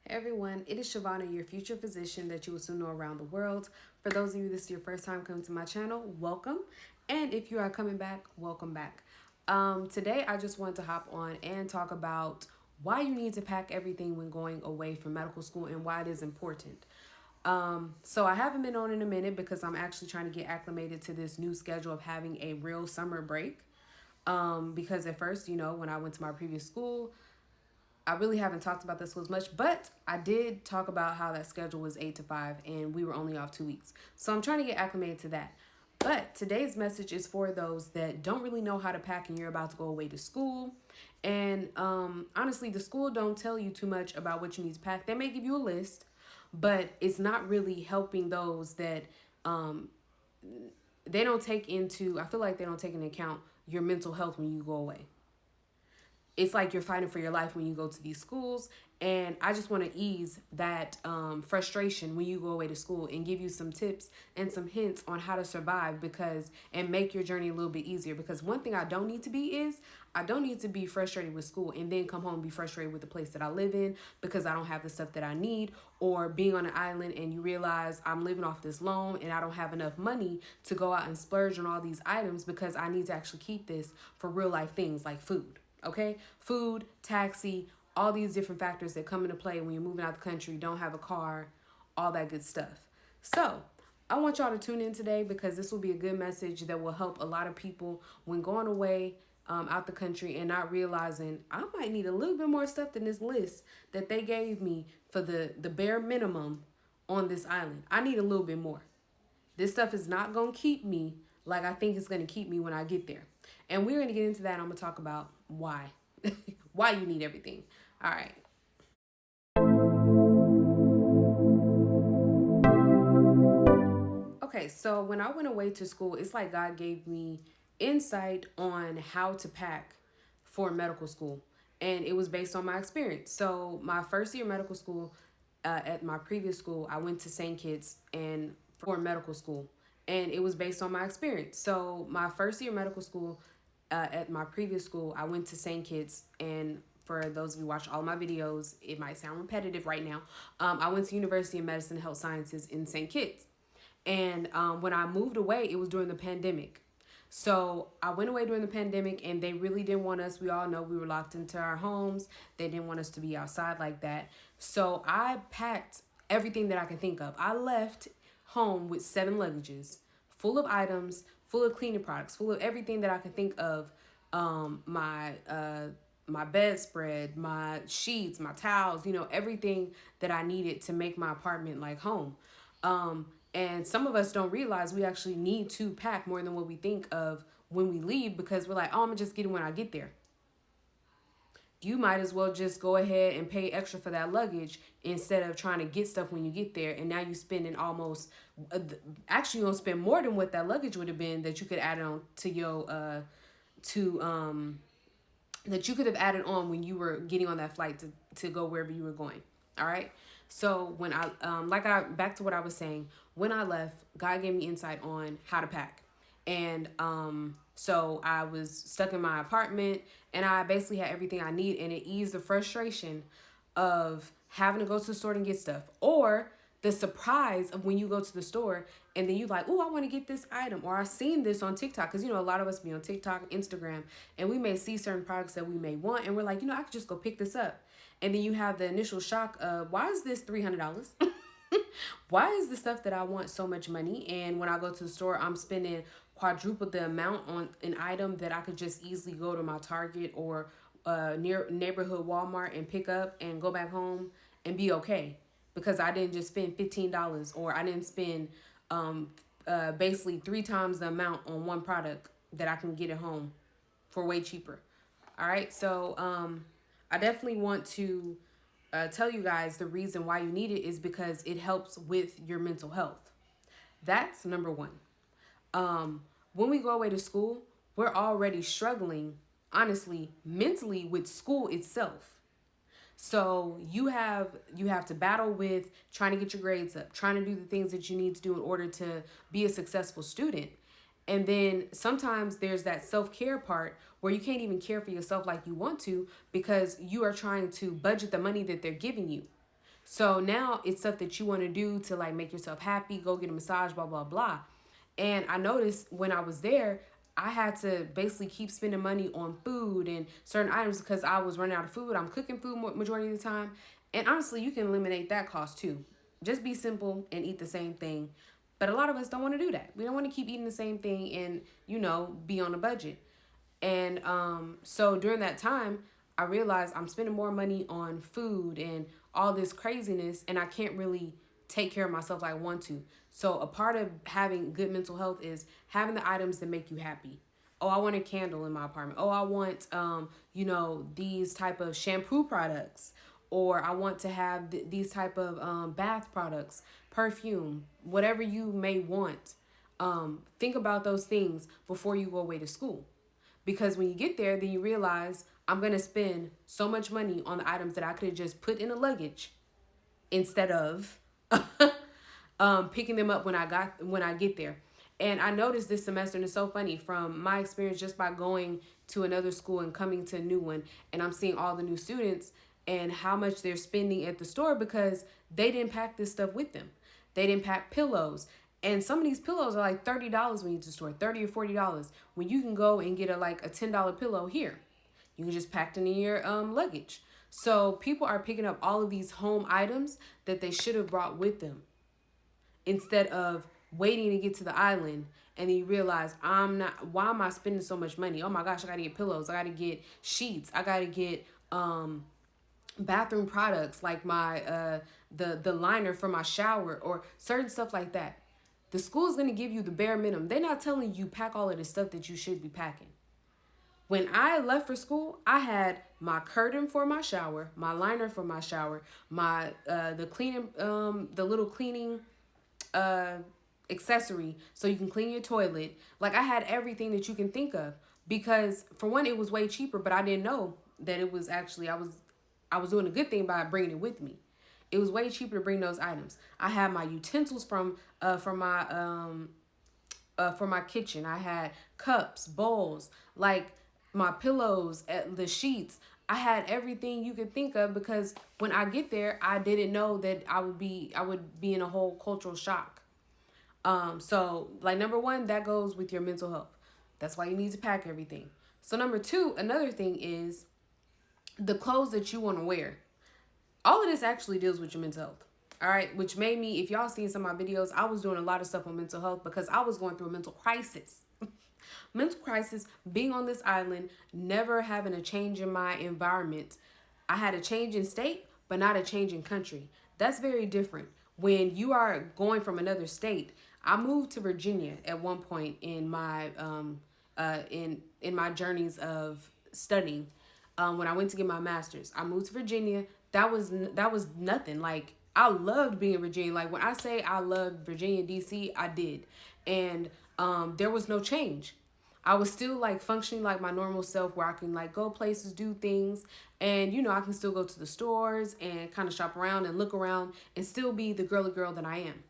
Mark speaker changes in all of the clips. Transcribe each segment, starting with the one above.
Speaker 1: Hey everyone, it is Shavana, your future physician that you will soon know around the world. For those of you this is your first time coming to my channel, welcome. And if you are coming back, welcome back. Today I just want to hop on and talk about why you need to pack everything when going away from medical school and why it is important. So I haven't been on in a minute because I'm actually trying to get acclimated to this new schedule of having a real summer break. Because at first, when I went to my previous school, I really haven't talked about this as much, but I did talk about how that schedule was 8 to 5 and we were only off 2 weeks. So I'm trying to get acclimated to that. But today's message is for those that don't really know how to pack and you're about to go away to school. And honestly, the school don't tell you too much about what you need to pack. They may give you a list, but it's not really helping those that they don't take into, I feel like they don't take into account your mental health when you go away. It's like you're fighting for your life when you go to these schools. And I just want to ease that frustration when you go away to school and give you some tips and some hints on how to survive and make your journey a little bit easier. Because one thing I don't need to be is I don't need to be frustrated with school and then come home and be frustrated with the place that I live in because I don't have the stuff that I need, or being on an island and you realize I'm living off this loan and I don't have enough money to go out and splurge on all these items because I need to actually keep this for real life things like food. Okay, food, taxi, all these different factors that come into play when you're moving out the country, don't have a car, all that good stuff. So I want y'all to tune in today because this will be a good message that will help a lot of people when going away out the country and not realizing I might need a little bit more stuff than this list that they gave me for the bare minimum on this island. I need a little bit more. This stuff is not going to keep me like I think it's going to keep me when I get there. And we're going to get into that. I'm going to talk about why. Why you need everything. All right. Okay, so when I went away to school, it's like God gave me insight on how to pack for medical school. And it was based on my experience. So my first year medical school, at my previous school, I went to St. Kitts and for medical school. And it was based on my experience. So my first year medical school, at my previous school, I went to St. Kitts, and for those of you who watch all my videos, it might sound repetitive right now. I went to University of Medicine and Health Sciences in St. Kitts. And when I moved away, it was during the pandemic. So I went away during the pandemic and they really didn't want us. We all know we were locked into our homes. They didn't want us to be outside like that. So I packed everything that I could think of. I left home with 7 luggages full of items, full of cleaning products, full of everything that I could think of. My bedspread, my sheets, my towels, everything that I needed to make my apartment like home. And some of us don't realize we actually need to pack more than what we think of when we leave because we're like, oh, I'm going to just get it when I get there. You might as well just go ahead and pay extra for that luggage instead of trying to get stuff when you get there. And now you're spending actually you're going to spend more than what that luggage would have been that you could add on to your, that you could have added on when you were getting on that flight to go wherever you were going. All right. So when back to what I was saying, when I left, God gave me insight on how to pack. And so I was stuck in my apartment and I basically had everything I need, and it eased the frustration of having to go to the store and get stuff, or the surprise of when you go to the store and then you like, oh, I want to get this item, or I've seen this on TikTok, because a lot of us be on TikTok, Instagram, and we may see certain products that we may want and we're like, I could just go pick this up. And then you have the initial shock of, why is this $300? Why is the stuff that I want so much money? And when I go to the store, I'm spending quadruple the amount on an item that I could just easily go to my Target or near neighborhood Walmart and pick up and go back home and be okay. Because I didn't just spend $15, or I didn't spend basically 3 times the amount on one product that I can get at home for way cheaper. All right, so I definitely want to tell you guys the reason why you need it is because it helps with your mental health. That's number one. When we go away to school, we're already struggling, honestly, mentally with school itself. So you have to battle with trying to get your grades up, trying to do the things that you need to do in order to be a successful student. And then sometimes there's that self-care part where you can't even care for yourself like you want to because you are trying to budget the money that they're giving you. So now it's stuff that you want to do to like make yourself happy, go get a massage, blah, blah, blah. And I noticed when I was there, I had to basically keep spending money on food and certain items because I was running out of food. I'm cooking food majority of the time. And honestly, you can eliminate that cost too. Just be simple and eat the same thing. But a lot of us don't want to do that. We don't want to keep eating the same thing and, be on a budget. And so during that time, I realized I'm spending more money on food and all this craziness, and I can't really take care of myself like I want to. So a part of having good mental health is having the items that make you happy. Oh, I want a candle in my apartment. Oh, I want these type of shampoo products, or I want to have these type of bath products, perfume, whatever you may want. Think about those things before you go away to school. Because when you get there, then you realize I'm going to spend so much money on the items that I could have just put in a luggage instead of picking them up when I get there. And I noticed this semester, and it's so funny from my experience just by going to another school and coming to a new one, and I'm seeing all the new students and how much they're spending at the store because they didn't pack this stuff with them. They didn't pack pillows. And some of these pillows are like $30 when you get to the store, $30 or $40. When you can go and get a $10 pillow here, you can just pack it in your luggage. So people are picking up all of these home items that they should have brought with them instead of waiting to get to the island. And then you realize, why am I spending so much money? Oh my gosh, I gotta get pillows, I gotta get sheets, I gotta get bathroom products like my the liner for my shower or certain stuff like that. The school is going to give you the bare minimum. They're not telling you pack all of the stuff that you should be packing. When I left for school, I had my curtain for my shower, my liner for my shower, my the cleaning the little cleaning accessory so you can clean your toilet. Like I had everything that you can think of because for one it was way cheaper, but I didn't know that it was actually I was doing a good thing by bringing it with me. It was way cheaper to bring those items. I had my utensils from my kitchen. I had cups, bowls, like my pillows, the sheets. I had everything you could think of because when I get there, I didn't know that I would be in a whole cultural shock. So like number one, that goes with your mental health. That's why you need to pack everything. So number two, another thing is the clothes that you want to wear. All of this actually deals with your mental health. All right. Which made me, if y'all seen some of my videos, I was doing a lot of stuff on mental health because I was going through a mental crisis. Mental crisis, being on this island, never having a change in my environment. I had a change in state, but not a change in country. That's very different. When you are going from another state, I moved to Virginia at one point in my in my journeys of studying. When I went to get my master's, I moved to Virginia. That was nothing. Like I loved being in Virginia. Like when I say I loved Virginia, DC, I did, and there was no change. I was still like functioning like my normal self where I can like go places, do things, and I can still go to the stores and kind of shop around and look around and still be the girly girl that I am.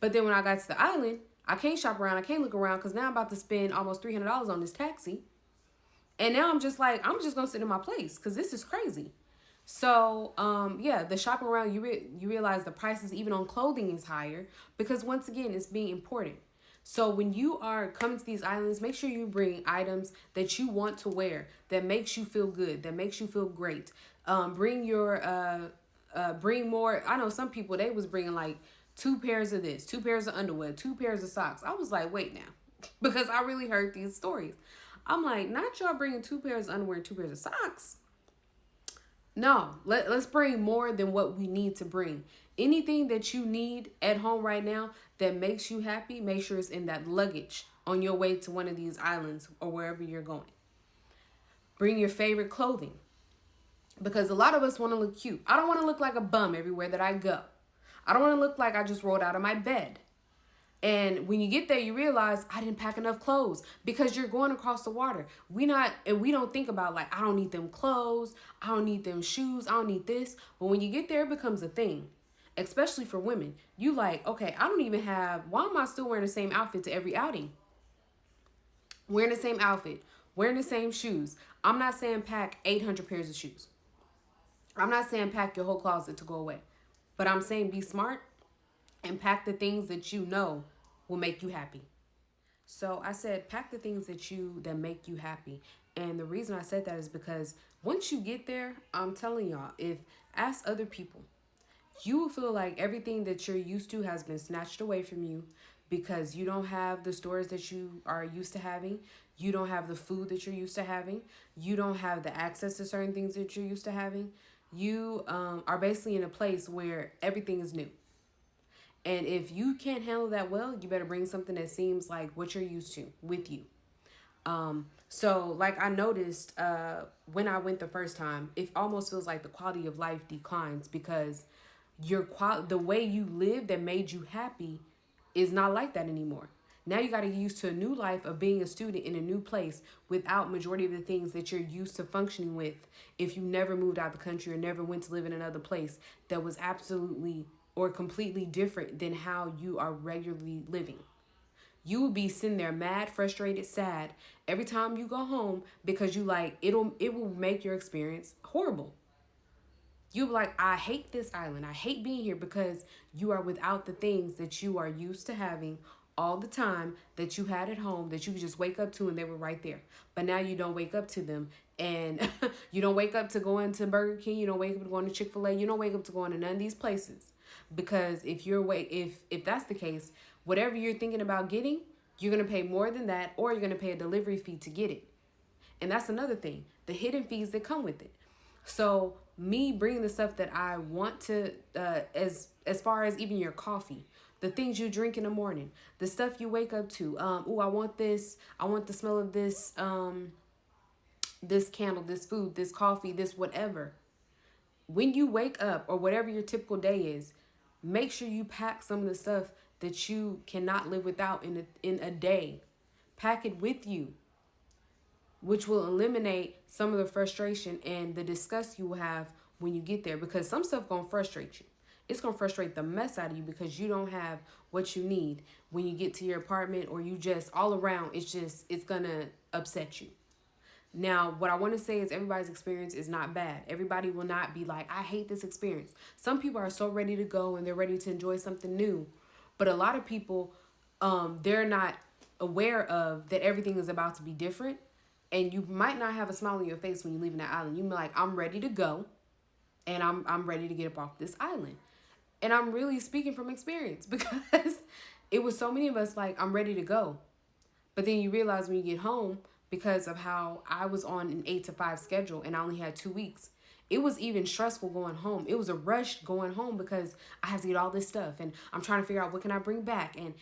Speaker 1: But then when I got to the island, I can't shop around, I can't look around because now I'm about to spend almost $300 on this taxi. And now I'm just like, I'm just going to sit in my place because this is crazy. So, the shopping around, you realize the prices even on clothing is higher because once again, it's being imported. So when you are coming to these islands, make sure you bring items that you want to wear, that makes you feel good, that makes you feel great. Bring more. I know some people, they was bringing like 2 pairs of this, 2 pairs of underwear, 2 pairs of socks. I was like, wait now, because I really heard these stories. I'm like, not y'all bringing 2 pairs of underwear and 2 pairs of socks. No, let's bring more than what we need to bring. Anything that you need at home right now that makes you happy, make sure it's in that luggage on your way to one of these islands or wherever you're going. Bring your favorite clothing because a lot of us want to look cute. I don't want to look like a bum everywhere that I go. I don't want to look like I just rolled out of my bed. And when you get there, you realize I didn't pack enough clothes because you're going across the water. We don't think about like, I don't need them clothes. I don't need them shoes. I don't need this. But when you get there, it becomes a thing, especially for women. You like, okay, I don't even have, why am I still wearing the same outfit to every outing? Wearing the same outfit, wearing the same shoes. I'm not saying pack 800 pairs of shoes. I'm not saying pack your whole closet to go away. But I'm saying be smart and pack the things that you know will make you happy. So I said pack the things that make you happy. And the reason I said that is because once you get there, I'm telling y'all, if ask other people, you will feel like everything that you're used to has been snatched away from you because you don't have the stores that you are used to having. You don't have the food that you're used to having. You don't have the access to certain things that you're used to having. You are basically in a place where everything is new. And if you can't handle that well, you better bring something that seems like what you're used to with you. So like I noticed when I went the first time, it almost feels like the quality of life declines because the way you live that made you happy is not like that anymore. Now you got to get used to a new life of being a student in a new place without majority of the things that you're used to functioning with if you never moved out the country or never went to live in another place that was absolutely or completely different than how you are regularly living. You will be sitting there mad, frustrated, sad every time you go home because you like it will make your experience horrible. You like, I hate this island. I hate being here because you are without the things that you are used to having all the time that you had at home that you could just wake up to and they were right there. But now you don't wake up to them and you don't wake up to going to Burger King, you don't wake up to going to Chick-fil-A, you don't wake up to going to none of these places. Because if that's the case, whatever you're thinking about getting, you're gonna pay more than that or you're gonna pay a delivery fee to get it. And that's another thing, the hidden fees that come with it. So me bringing the stuff that I want to, as far as even your coffee, the things you drink in the morning, the stuff you wake up to. Oh, I want this. I want the smell of this. This candle, this food, this coffee, this whatever. When you wake up or whatever your typical day is, make sure you pack some of the stuff that you cannot live without in a day. Pack it with you, which will eliminate some of the frustration and the disgust you will have when you get there, because some stuff gonna frustrate you. It's gonna frustrate the mess out of you because you don't have what you need when you get to your apartment, or you just all around, it's gonna upset you. Now, what I want to say is everybody's experience is not bad. Everybody will not be like, I hate this experience. Some people are so ready to go and they're ready to enjoy something new. But a lot of people, they're not aware of that everything is about to be different. And you might not have a smile on your face when you leave that island. You be like, I'm ready to go and I'm ready to get up off this island. And I'm really speaking from experience because it was so many of us like, I'm ready to go. But then you realize when you get home, because of how I was on an 8 to 5 schedule and I only had 2 weeks, it was even stressful going home. It was a rush going home because I have to get all this stuff and I'm trying to figure out what can I bring back. And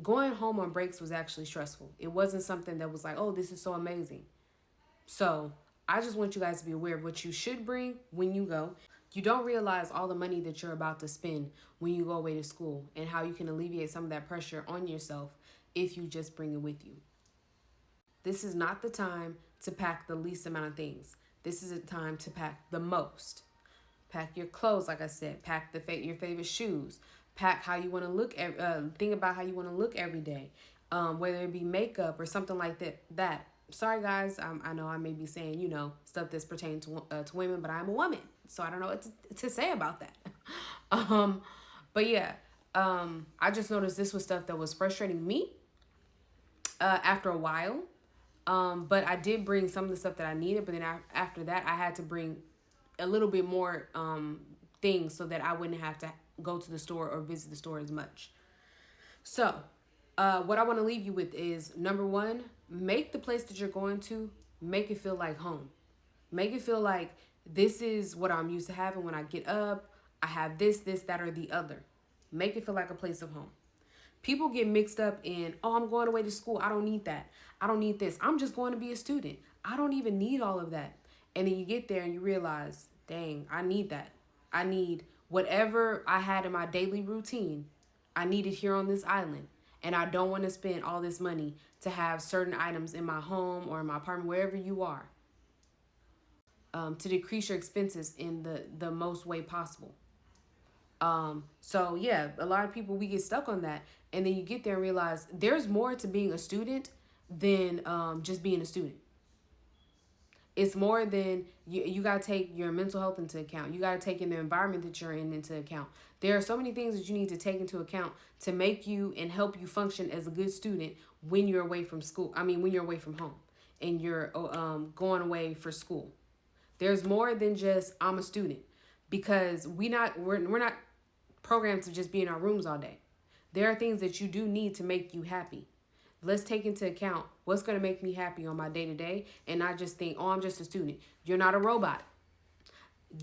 Speaker 1: going home on breaks was actually stressful. It wasn't something that was like, oh, this is so amazing. So I just want you guys to be aware of what you should bring when you go. You don't realize all the money that you're about to spend when you go away to school and how you can alleviate some of that pressure on yourself if you just bring it with you. This is not the time to pack the least amount of things. This is a time to pack the most. Pack your clothes, like I said. Pack your favorite shoes. Pack how you want to look. Think about how you want to look every day, whether it be makeup or something like that. Sorry, guys. I know I may be saying stuff that's pertaining to women, but I'm a woman, so I don't know what to say about that. But yeah, I just noticed this was stuff that was frustrating me after a while. But I did bring some of the stuff that I needed, but then after that, I had to bring a little bit more things so that I wouldn't have to go to the store or visit the store as much. So, what I want to leave you with is, number one, make the place that you're going to, make it feel like home. Make it feel like this is what I'm used to having when I get up. I have this, that, or the other. Make it feel like a place of home. People get mixed up in, oh, I'm going away to school. I don't need that. I don't need this. I'm just going to be a student. I don't even need all of that. And then you get there and you realize, dang, I need that. I need whatever I had in my daily routine. I need it here on this island. And I don't want to spend all this money to have certain items in my home or in my apartment, wherever you are, to decrease your expenses in the most way possible. So yeah, a lot of people, we get stuck on that. And then you get there and realize there's more to being a student than just being a student. It's more than you got to take your mental health into account. You got to take in the environment that you're in into account. There are so many things that you need to take into account to make you and help you function as a good student when you're away from school. I mean, when you're away from home and you're going away for school. There's more than just I'm a student, because we're not programmed to just be in our rooms all day. There are things that you do need to make you happy. Let's take into account what's going to make me happy on my day to day, and not just think, oh, I'm just a student. You're not a robot.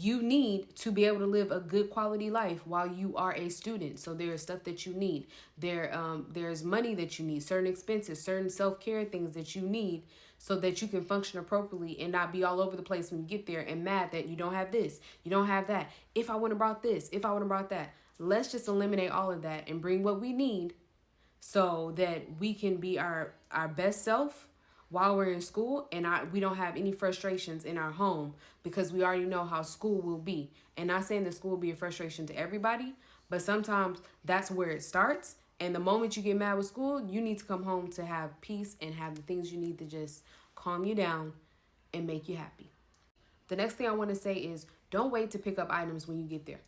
Speaker 1: You need to be able to live a good quality life while you are a student. So there's stuff that you need. There's money that you need, certain expenses, certain self-care things that you need so that you can function appropriately and not be all over the place when you get there and mad that you don't have this, you don't have that. If I would have brought this, if I would have brought that. Let's just eliminate all of that and bring what we need so that we can be our best self while we're in school, and we don't have any frustrations in our home, because we already know how school will be. And not saying that school will be a frustration to everybody, but sometimes that's where it starts. And the moment you get mad with school, you need to come home to have peace and have the things you need to just calm you down and make you happy. The next thing I want to say is, don't wait to pick up items when you get there.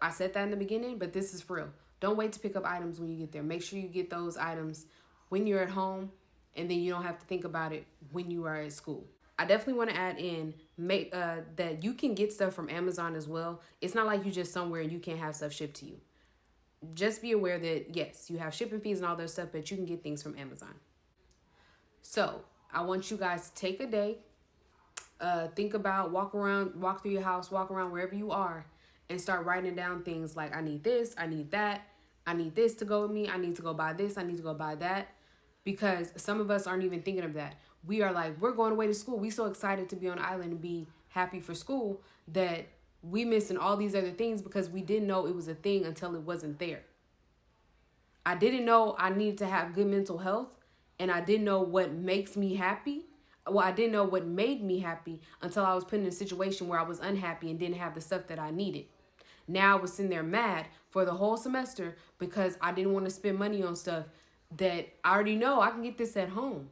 Speaker 1: I said that in the beginning, but this is for real. Don't wait to pick up items when you get there. Make sure you get those items when you're at home, and then you don't have to think about it when you are at school. I definitely want to add in that you can get stuff from Amazon as well. It's not like you just somewhere and you can't have stuff shipped to you. Just be aware that, yes, you have shipping fees and all that stuff, but you can get things from Amazon. So I want you guys to take a day, think about, walk through your house, walk around wherever you are, and start writing down things like, I need this, I need that, I need this to go with me, I need to go buy this, I need to go buy that. Because some of us aren't even thinking of that. We are like, we're going away to school. We so excited to be on the island and be happy for school that we missing all these other things because we didn't know it was a thing until it wasn't there. I didn't know I needed to have good mental health, and I didn't know what makes me happy. Well, I didn't know what made me happy until I was put in a situation where I was unhappy and didn't have the stuff that I needed. Now I was sitting there mad for the whole semester because I didn't want to spend money on stuff that I already know I can get this at home.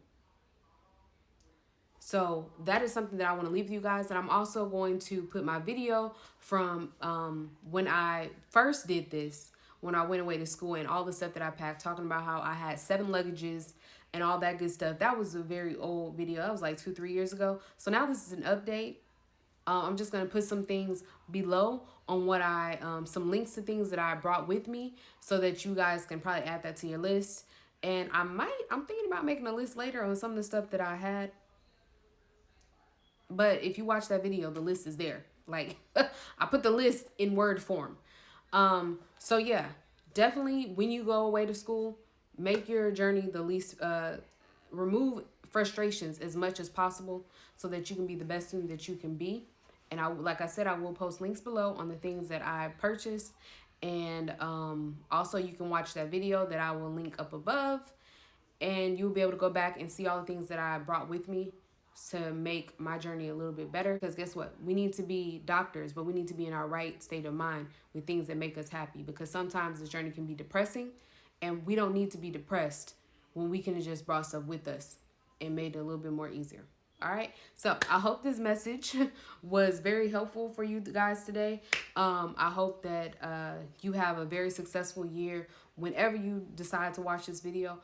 Speaker 1: So that is something that I want to leave with you guys. And I'm also going to put my video from when I first did this, when I went away to school, and all the stuff that I packed, talking about how I had 7 luggages and all that good stuff. That was a very old video. That was like 2-3 years ago. So now this is an update. I'm just going to put some things below on what some links to things that I brought with me so that you guys can probably add that to your list. And I'm thinking about making a list later on some of the stuff that I had. But if you watch that video, the list is there. Like, I put the list in word form. So yeah, definitely when you go away to school, make your journey the least, remove frustrations as much as possible so that you can be the best student that you can be. And like I said, I will post links below on the things that I purchased. And also you can watch that video that I will link up above, and you'll be able to go back and see all the things that I brought with me to make my journey a little bit better. Because guess what? We need to be doctors, but we need to be in our right state of mind with things that make us happy, because sometimes this journey can be depressing, and we don't need to be depressed when we can have just brought stuff with us and made it a little bit more easier. All right. So I hope this message was very helpful for you guys today. I hope that you have a very successful year whenever you decide to watch this video,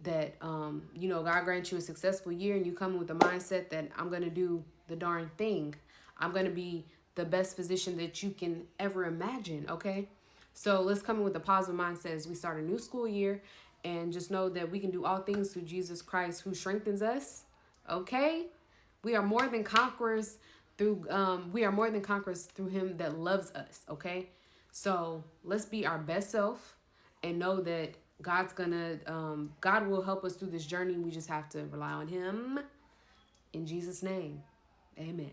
Speaker 1: that, God grants you a successful year and you come with the mindset that I'm going to do the darn thing. I'm going to be the best physician that you can ever imagine. Okay. So let's come in with a positive mindset as we start a new school year, and just know that we can do all things through Jesus Christ who strengthens us. Okay. We are more than conquerors through him that loves us. Okay. So let's be our best self and know that God will help us through this journey. We just have to rely on him. In Jesus' name. Amen.